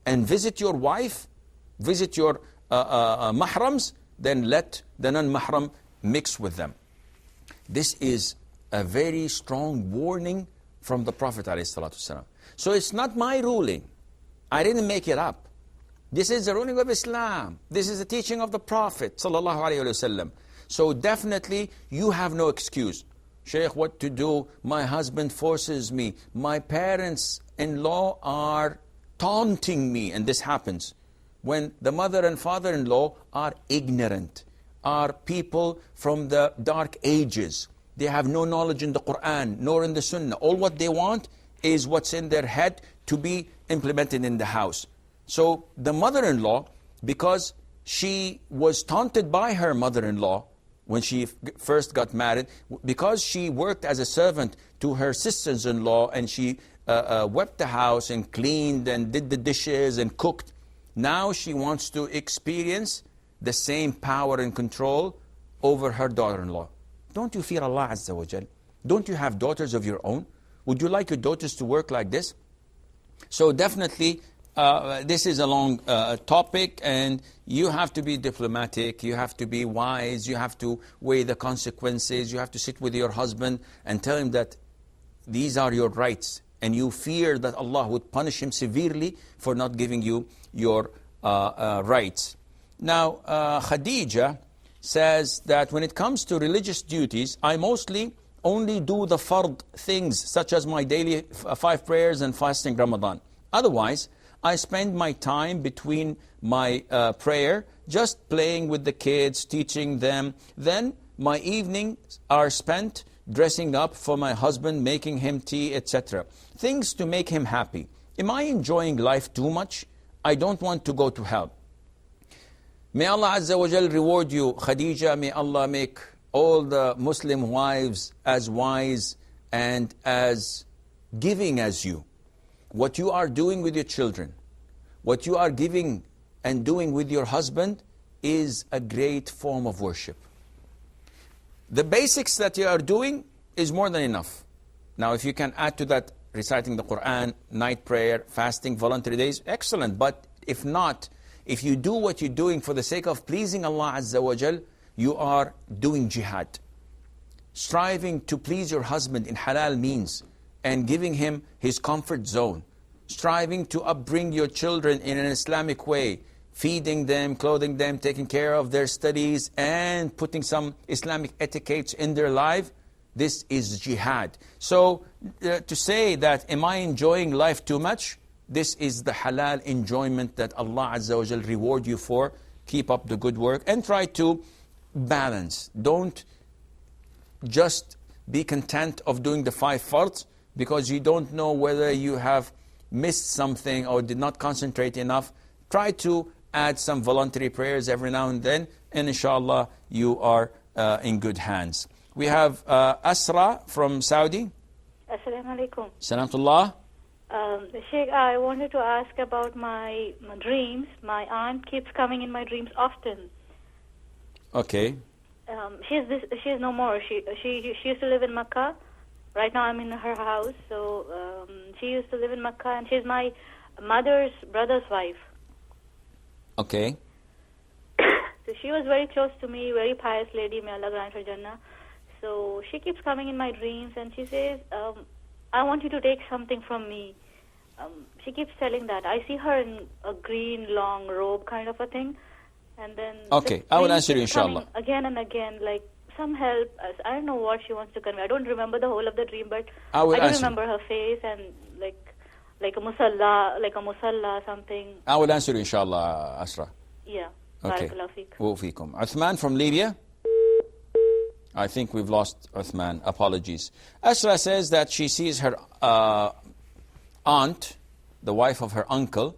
and visit your wife, visit your mahrams, then let the non-mahram mix with them. This is a very strong warning from the Prophet ﷺ. So it's not my ruling. I didn't make it up. This is the ruling of Islam. This is the teaching of the Prophet ﷺ. So definitely you have no excuse. Shaykh, what to do? My husband forces me. My parents-in-law are taunting me. And this happens when the mother and father-in-law are ignorant, are people from the dark ages. They have no knowledge in the Quran, nor in the Sunnah. All what they want is what's in their head to be implemented in the house. So the mother-in-law, because she was taunted by her mother-in-law when she first got married, because she worked as a servant to her sisters-in-law and she wept the house and cleaned and did the dishes and cooked. Now she wants to experience the same power and control over her daughter-in-law. Don't you fear Allah Azza wa Jal? Don't you have daughters of your own? Would you like your daughters to work like this? So definitely, this is a long topic, and you have to be diplomatic, you have to be wise, you have to weigh the consequences, you have to sit with your husband and tell him that these are your rights, and you fear that Allah would punish him severely for not giving you your rights. Now, Khadija says that when it comes to religious duties, I mostly only do the fard things, such as my daily 5 prayers and fasting Ramadan. Otherwise, I spend my time between my prayer just playing with the kids, teaching them. Then my evenings are spent dressing up for my husband, making him tea, etc. Things to make him happy. Am I enjoying life too much? I don't want to go to hell. May Allah Azza wa Jal reward you, Khadija. May Allah make all the Muslim wives as wise and as giving as you. What you are doing with your children, what you are giving and doing with your husband is a great form of worship. The basics that you are doing is more than enough. Now, if you can add to that reciting the Quran, night prayer, fasting, voluntary days, excellent. But if not, if you do what you're doing for the sake of pleasing Allah Azza wa Jal, you are doing jihad. Striving to please your husband in halal means and giving him his comfort zone. Striving to upbring your children in an Islamic way, feeding them, clothing them, taking care of their studies, and putting some Islamic etiquettes in their life. This is jihad. So to say that, am I enjoying life too much? This is the halal enjoyment that Allah Azza wa Jal reward you for. Keep up the good work and try to balance. Don't just be content of doing the 5 fards because you don't know whether you have missed something or did not concentrate enough. Try to add some voluntary prayers every now and then, and inshallah you are in good hands. We have Asra from Saudi. Assalamu alaikum. Salamullah. Sheikh, I wanted to ask about my dreams. My aunt keeps coming in my dreams often. Okay. She's no more. She used to live in Makkah. Right now I'm in her house. So she used to live in Makkah, and she's my mother's brother's wife. Okay. So she was very close to me, very pious lady. May Allah grant her Jannah. So she keeps coming in my dreams, and she says, I want you to take something from me. She keeps telling that. I see her in a green, long robe kind of a thing. And then okay, I will answer you, inshallah. Again and again, like some help. I don't know what she wants to convey. I don't remember the whole of the dream, but I do remember her face and like a musalla, something. I will answer you, inshallah, Asra. Yeah. Okay. Barakallahu feek. Wa feekum. Uthman from Libya. I think we've lost Uthman. Apologies. Asra says that she sees her aunt, the wife of her uncle,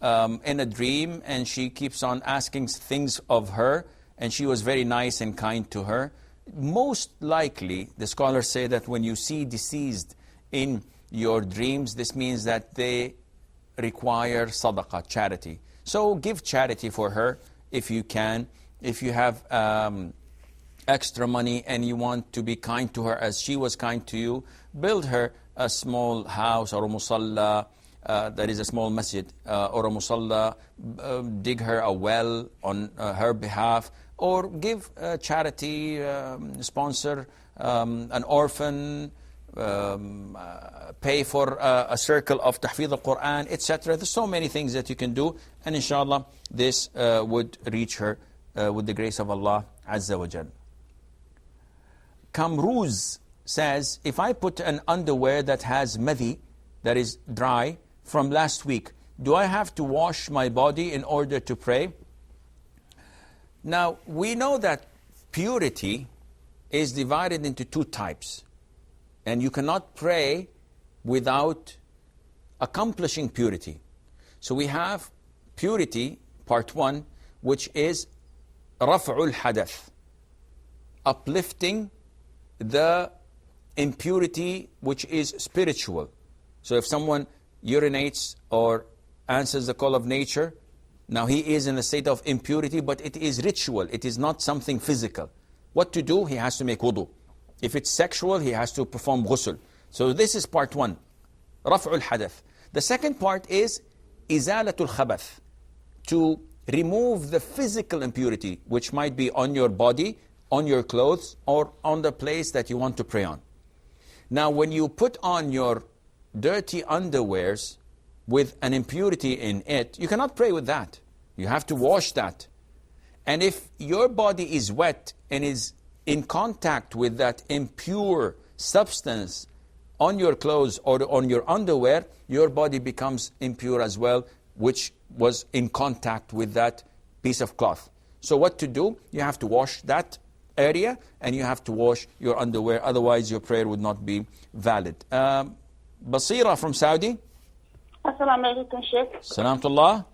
in a dream, and she keeps on asking things of her, and she was very nice and kind to her. Most likely, the scholars say that when you see deceased in your dreams, this means that they require sadaqah, charity. So give charity for her if you can. If you have extra money and you want to be kind to her as she was kind to you, build her a small house or a musalla, that is a small masjid, or a musalla, dig her a well on her behalf, or give charity, sponsor an orphan, pay for a circle of tahfidh al-Quran, etc. There's so many things that you can do, and inshallah this would reach her with the grace of Allah Azza wa Jal. Kamruz says, if I put an underwear that has madhi, that is dry, from last week, do I have to wash my body in order to pray? Now, we know that purity is divided into 2 types. And you cannot pray without accomplishing purity. So we have purity, part 1, which is raf'ul hadath, uplifting the impurity which is spiritual. So if someone urinates or answers the call of nature, now he is in a state of impurity, but it is ritual, it is not something physical. What to do? He has to make wudu. If it's sexual, he has to perform ghusl. So this is part 1, raf'ul hadath. The second part is izalatul khabath, to remove the physical impurity, which might be on your body, on your clothes, or on the place that you want to pray on. Now, when you put on your dirty underwears with an impurity in it, you cannot pray with that. You have to wash that. And if your body is wet and is in contact with that impure substance on your clothes or on your underwear, your body becomes impure as well, which was in contact with that piece of cloth. So what to do? You have to wash that area and you have to wash your underwear, otherwise your prayer would not be valid. Basira from Saudi. Assalamu alaikum, Sheikh. Salamtullah.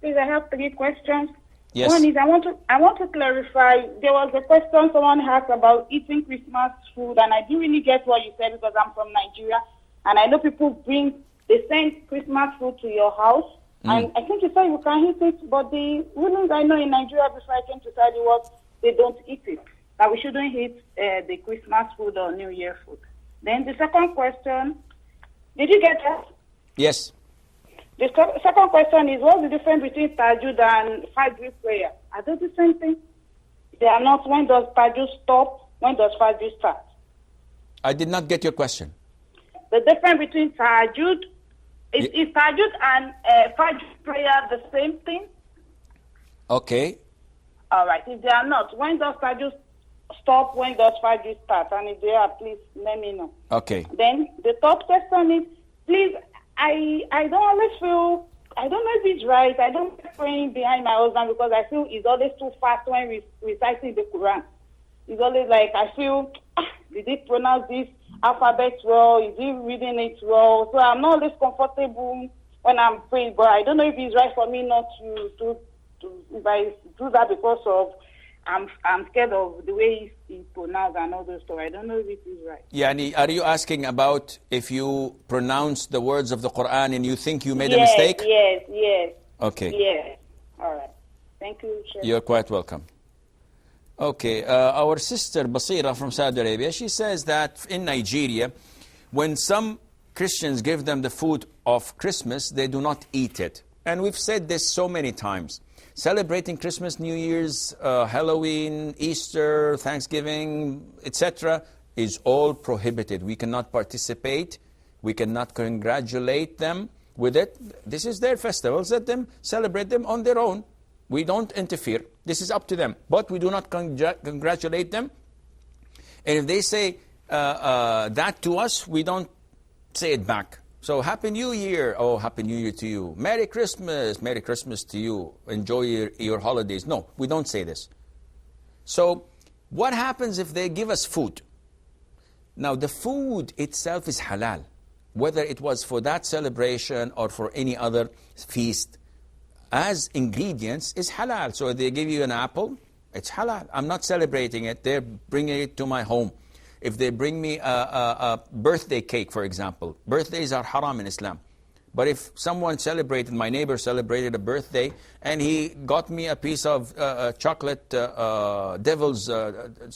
Please, I have 3 questions. Yes. One is I want to clarify. There was a question someone asked about eating Christmas food, and I didn't really get what you said because I'm from Nigeria, and I know people they send Christmas food to your house, and I think you said you can eat it, but the rulings I know in Nigeria before I came to Saudi was they don't eat it. That we shouldn't eat the Christmas food or New Year food. Then the second question, did you get that? Yes. The second question is, what's the difference between Tajud and Fajr prayer? Are they the same thing? They are not. When does Tajud stop? When does Fajr start? I did not get your question. The difference between Tajud, is Tajud and Fajr prayer the same thing? Okay. All right. If they are not, when does Tajud stop? When does Fajr start? And if they are, please let me know. Okay. Then the third question is, please, I don't always feel, I don't know if it's right. I don't like praying behind my husband because I feel he's always too fast when reciting the Quran. It's always like, I feel, did he pronounce this alphabet well? Is he reading it well? So I'm not always comfortable when I'm praying, but I don't know if it's right for me not to if I do that because of I'm scared of the way he pronounced and all those stuff. I don't know if it is right. Yani, are you asking about if you pronounce the words of the Quran and you think you made a mistake? Yes. Okay. Yes. All right. Thank you, Sheikh. You're quite welcome. Okay. Our sister Basira from Saudi Arabia, she says that in Nigeria, when some Christians give them the food of Christmas, they do not eat it. And we've said this so many times. Celebrating Christmas, New Year's, Halloween, Easter, Thanksgiving, etc. is all prohibited. We cannot participate. We cannot congratulate them with it. This is their festivals. Let them celebrate them on their own. We don't interfere. This is up to them. But we do not congratulate them. And if they say that to us, we don't say it back. So, Happy New Year. Oh, Happy New Year to you. Merry Christmas. Merry Christmas to you. Enjoy your holidays. No, we don't say this. So, what happens if they give us food? Now, the food itself is halal. Whether it was for that celebration or for any other feast, as ingredients is halal. So, if they give you an apple, it's halal. I'm not celebrating it. They're bringing it to my home. If they bring me a birthday cake, for example, birthdays are haram in Islam. But if someone celebrated, my neighbor celebrated a birthday, and he got me a piece of chocolate, devil's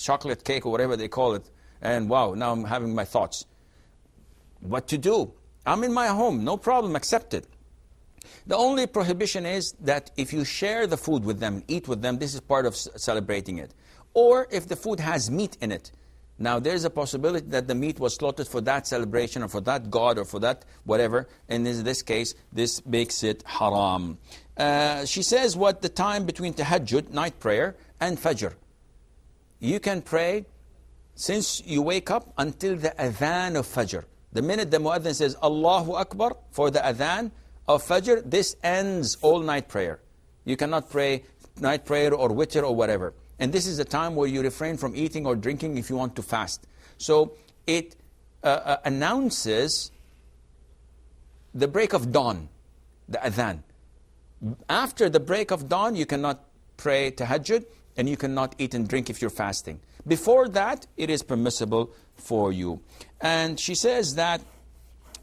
chocolate cake, or whatever they call it, and wow, now I'm having my thoughts. What to do? I'm in my home, no problem, accept it. The only prohibition is that if you share the food with them, eat with them, this is part of celebrating it. Or if the food has meat in it. Now, there's a possibility that the meat was slaughtered for that celebration or for that god or for that whatever. And in this case, this makes it haram. She says what the time between tahajjud, night prayer, and fajr. You can pray since you wake up until the adhan of fajr. The minute the muadhin says Allahu Akbar for the adhan of fajr, this ends all night prayer. You cannot pray night prayer or witr or whatever. And this is a time where you refrain from eating or drinking if you want to fast. So it announces the break of dawn, the adhan. After the break of dawn, you cannot pray tahajjud and you cannot eat and drink if you're fasting. Before that, it is permissible for you. And she says that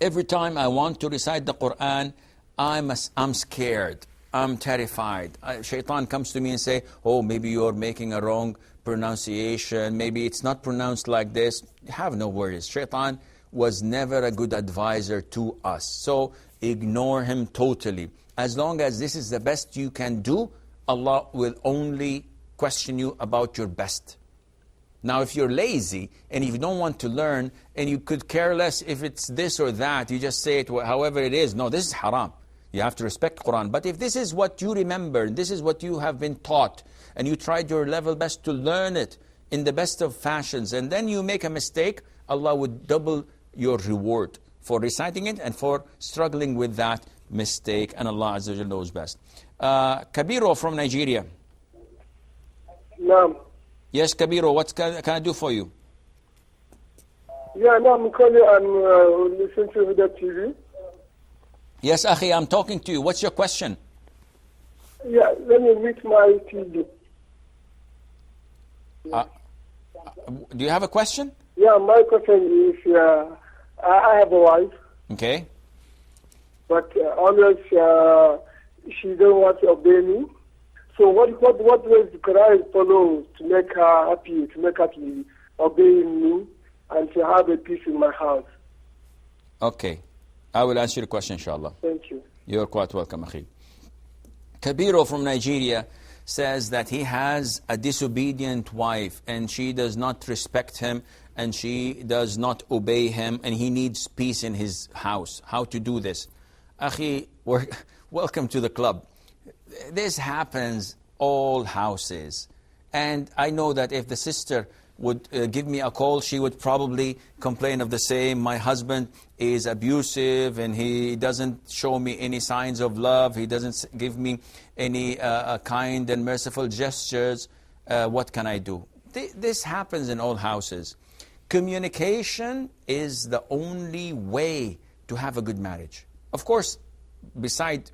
every time I want to recite the Quran, I'm scared. I'm terrified. Shaitan comes to me and say, oh, maybe you're making a wrong pronunciation. Maybe it's not pronounced like this. Have no worries. Shaitan was never a good advisor to us. So ignore him totally. As long as this is the best you can do, Allah will only question you about your best. Now, if you're lazy and if you don't want to learn and you could care less if it's this or that, you just say it however it is. No, this is haram. You have to respect Quran. But if this is what you remember, this is what you have been taught, and you tried your level best to learn it in the best of fashions, and then you make a mistake, Allah would double your reward for reciting it and for struggling with that mistake, and Allah Azza wa Jalla knows best. Kabiro from Nigeria. No. Yes, Kabiro, what can I do for you? Yeah, no, I'm calling and listening to Huda TV. Yes, Akhi, I'm talking to you. What's your question? Yeah, let me meet my TV. Do you have a question? Yeah, my question is, I have a wife, Okay. but always she don't want to obey me. So what ways could I follow to make her happy, to make her to obey me, and to have a peace in my house? Okay. I will answer your question, inshallah. Thank you. You're quite welcome, Akhi. Kabiro from Nigeria says that he has a disobedient wife and she does not respect him and she does not obey him and he needs peace in his house. How to do this? Akhi, welcome to the club. This happens all houses. And I know that if the sister would give me a call, she would probably complain of the same. My husband is abusive and he doesn't show me any signs of love. He doesn't give me any kind and merciful gestures. What can I do? This happens in all houses. Communication is the only way to have a good marriage. Of course, beside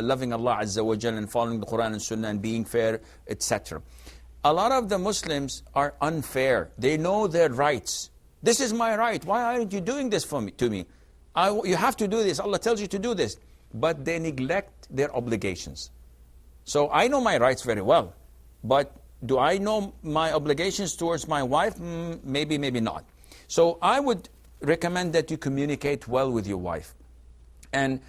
loving Allah Azza wa Jal and following the Quran and Sunnah and being fair, etc. A lot of the Muslims are unfair. They know their rights. This is my right. Why aren't you doing this to me? You have to do this. Allah tells you to do this. But they neglect their obligations. So I know my rights very well. But do I know my obligations towards my wife? Maybe, maybe not. So I would recommend that you communicate well with your wife. And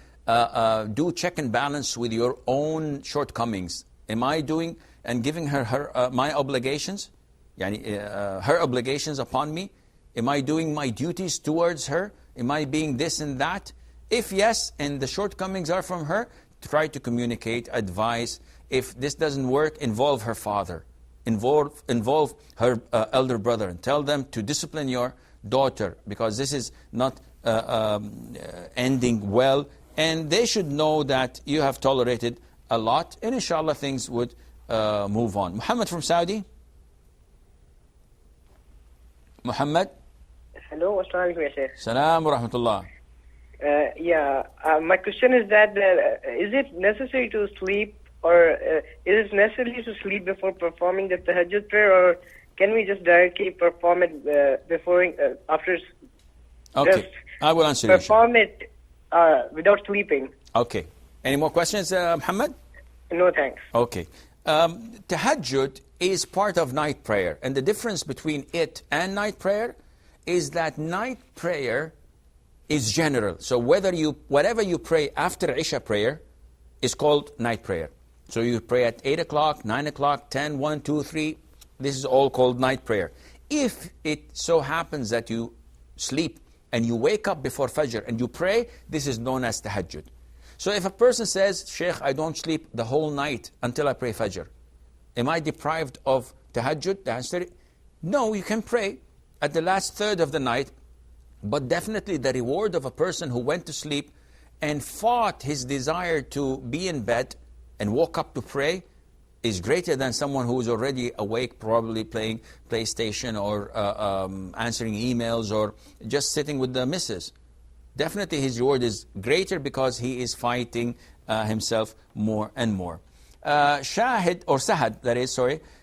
do check and balance with your own shortcomings. Am I doing and giving her my obligations? Her obligations upon me? Am I doing my duties towards her? Am I being this and that? If yes, and the shortcomings are from her, try to communicate, advise. If this doesn't work, involve her father. Involve her elder brother and tell them to discipline your daughter because this is not ending well. And they should know that you have tolerated a lot. And inshallah things would move on. Muhammad from Saudi. Muhammad. Hello, assalamu alaikum, Sheikh. Salam wa rahmatullah. My question is that is it necessary to sleep or is it necessary to sleep before performing the tahajjud prayer or can we just directly perform it after? Okay, I will answer you. Perform it without sleeping. Okay. Any more questions, Muhammad? No, thanks. Okay. Tahajjud is part of night prayer. And the difference between it and night prayer is that night prayer is general. So whatever you pray after Isha prayer is called night prayer. So you pray at 8 o'clock, 9 o'clock, 10, 1, 2, 3. This is all called night prayer. If it so happens that you sleep and you wake up before Fajr and you pray, this is known as Tahajjud. So if a person says, Sheikh, I don't sleep the whole night until I pray Fajr, am I deprived of Tahajjud? The answer is no, you can pray at the last third of the night, but definitely the reward of a person who went to sleep and fought his desire to be in bed and woke up to pray is greater than someone who is already awake, probably playing PlayStation or answering emails or just sitting with the missus. Definitely his reward is greater because he is fighting himself more and more. Shahid, or Sahad, that is,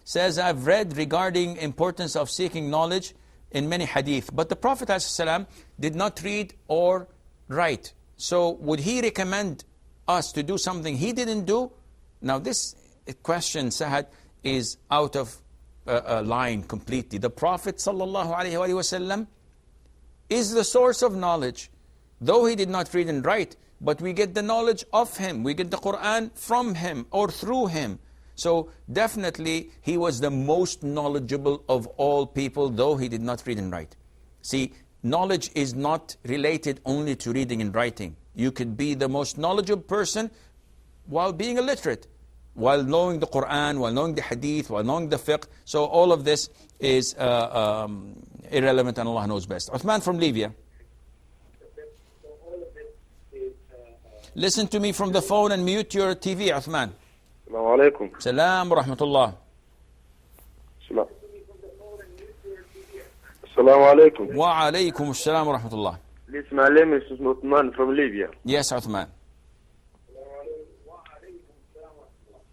says, I've read regarding importance of seeking knowledge in many hadith, but the Prophet ﷺ did not read or write. So would he recommend us to do something he didn't do? Now this question, Sahad, is out of line completely. The Prophet ﷺ is the source of knowledge. Though he did not read and write, but we get the knowledge of him. We get the Quran from him or through him. So definitely he was the most knowledgeable of all people, though he did not read and write. See, knowledge is not related only to reading and writing. You could be the most knowledgeable person while being illiterate, while knowing the Quran, while knowing the Hadith, while knowing the fiqh. So all of this is irrelevant and Allah knows best. Uthman from Libya. Listen to me from the phone and mute your TV, Uthman. Assalamu alaikum. Salam wa rahmatullah. Assalamu alaikum. Wa alaikum assalam wa rahmatullah. This my name is Uthman from Libya. Yes, Uthman.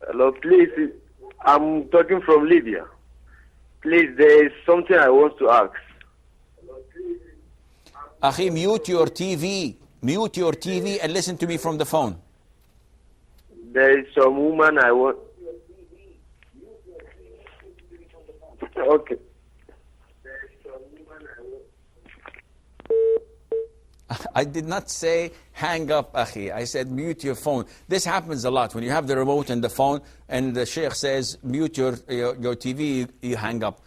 Hello, please. I'm talking from Libya. Please, there is something I want to ask. Akhi, mute your TV. Mute your TV and listen to me from the phone. There is some woman I want. Okay. I did not say hang up, Akhi. I said mute your phone. This happens a lot. When you have the remote and the phone and the Sheikh says mute your TV, you hang up.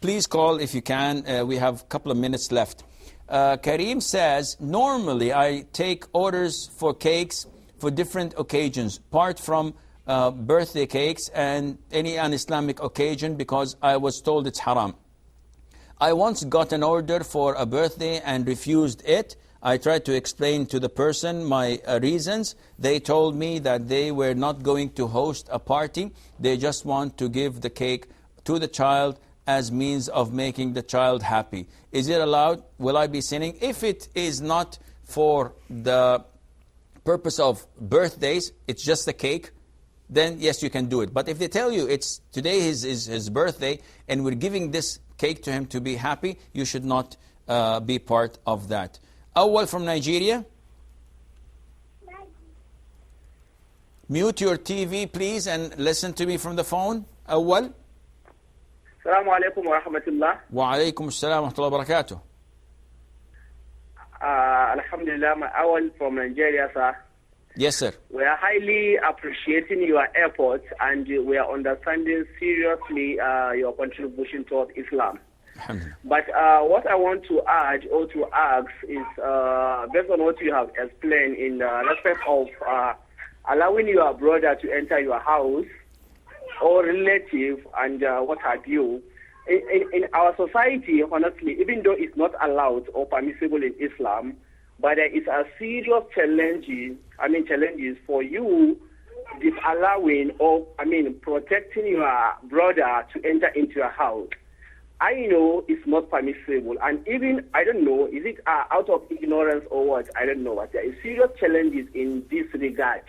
Please call if you can. We have a couple of minutes left. Kareem says, normally I take orders for cakes for different occasions, apart from birthday cakes and any un-Islamic occasion, because I was told it's haram. I once got an order for a birthday and refused it. I tried to explain to the person my reasons. They told me that they were not going to host a party. They just want to give the cake to the child as means of making the child happy. Is it allowed? Will I be sinning? If it is not for the purpose of birthdays, it's just a cake, then yes, you can do it. But if they tell you it's today his birthday and we're giving this cake to him to be happy, you should not be part of that. Awal from Nigeria. Mute your TV, please, and listen to me from the phone. Awal. Assalamu alaikum wa rahmatullah. Wa alaikum assalam wa rahmatullahi wa barakatuh. Alhamdulillah, my Awal from Nigeria, sir. Yes, sir. We are highly appreciating your efforts and we are understanding seriously your contribution towards Islam. But what I want to add or to ask is, based on what you have explained in respect of allowing your brother to enter your house or relative and what have you, in our society, honestly, even though it's not allowed or permissible in Islam, but there is a serious challenges for you disallowing or, protecting your brother to enter into your house. I know it's not permissible, and even, I don't know, is it out of ignorance or what? I don't know, but there is serious challenges in this regard.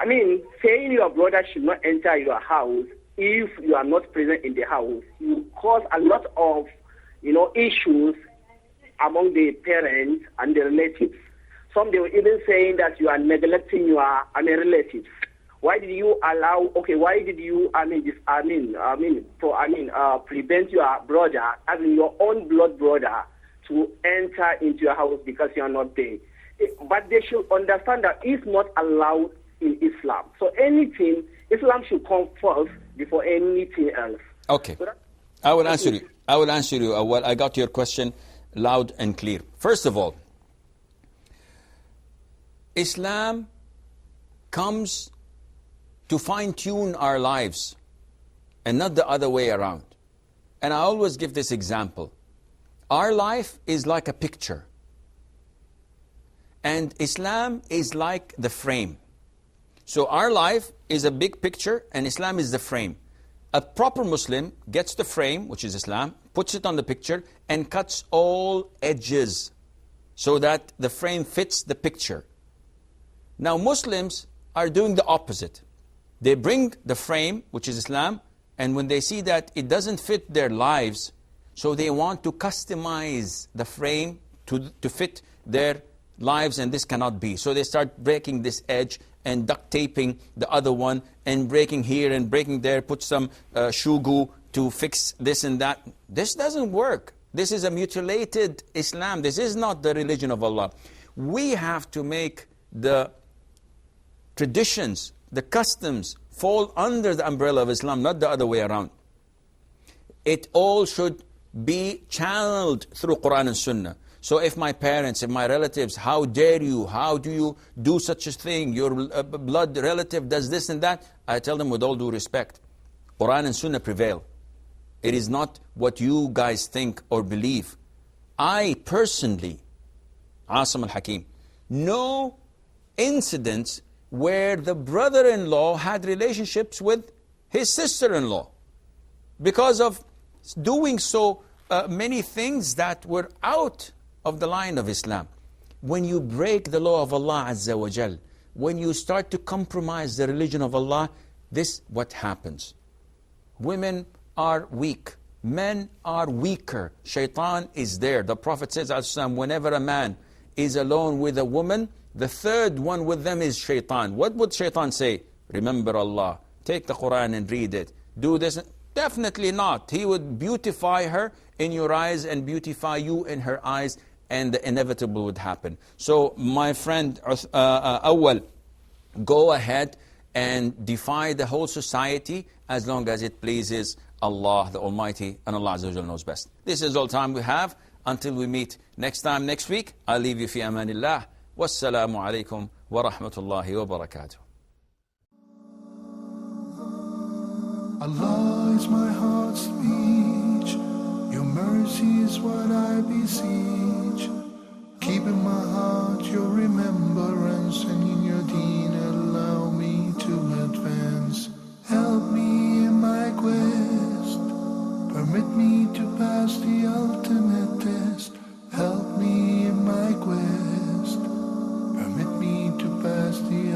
Saying your brother should not enter your house if you are not present in the house, you cause a lot of, issues among the parents and the relatives. Some, they were even saying that you are neglecting your relatives. Why did you allow? Okay, why did you? Prevent your brother, as in your own blood brother, to enter into your house because you are not there. But they should understand that it's not allowed in Islam. So anything, Islam should come first before anything else. Okay, so I will answer you. Well, I got your question loud and clear. First of all, Islam comes to fine-tune our lives and not the other way around. And I always give this example. Our life is like a picture. And Islam is like the frame. So our life is a big picture and Islam is the frame. A proper Muslim gets the frame, which is Islam, puts it on the picture and cuts all edges so that the frame fits the picture. Now Muslims are doing the opposite. They bring the frame, which is Islam, and when they see that it doesn't fit their lives, so they want to customize the frame to fit their lives, and this cannot be. So they start breaking this edge and duct taping the other one and breaking here and breaking there, put some shoe glue to fix this and that. This doesn't work. This is a mutilated Islam. This is not the religion of Allah. We have to make the traditions, the customs fall under the umbrella of Islam, not the other way around. It all should be channeled through Quran and Sunnah. So if my parents, if my relatives, how dare you, how do you do such a thing, your blood relative does this and that, I tell them with all due respect, Quran and Sunnah prevail. It is not what you guys think or believe. I personally, Asim al-Hakim, know incidents where the brother-in-law had relationships with his sister-in-law because of doing so many things that were out of the line of Islam. When you break the law of Allah Azza wa Jal, when you start to compromise the religion of Allah, This what happens. Women are weak. Men are weaker. Shaitan is there. The Prophet says, whenever a man is alone with a woman, the third one with them is shaitan. What would shaitan say? Remember Allah. Take the Quran and read it. Do this. Definitely not. He would beautify her in your eyes and beautify you in her eyes, and the inevitable would happen. So my friend Awwal, go ahead and defy the whole society as long as it pleases Allah the Almighty, and Allah Azza wa Jalla knows best. This is all time we have. Until we meet next time, next week, I'll leave you fi amanillah. Wassalamu alaikum wa rahmatullahi wa barakatuh. Allah is my heart's speech. Your mercy is what I beseech. Keep in my heart your remembrance, and in your deen alone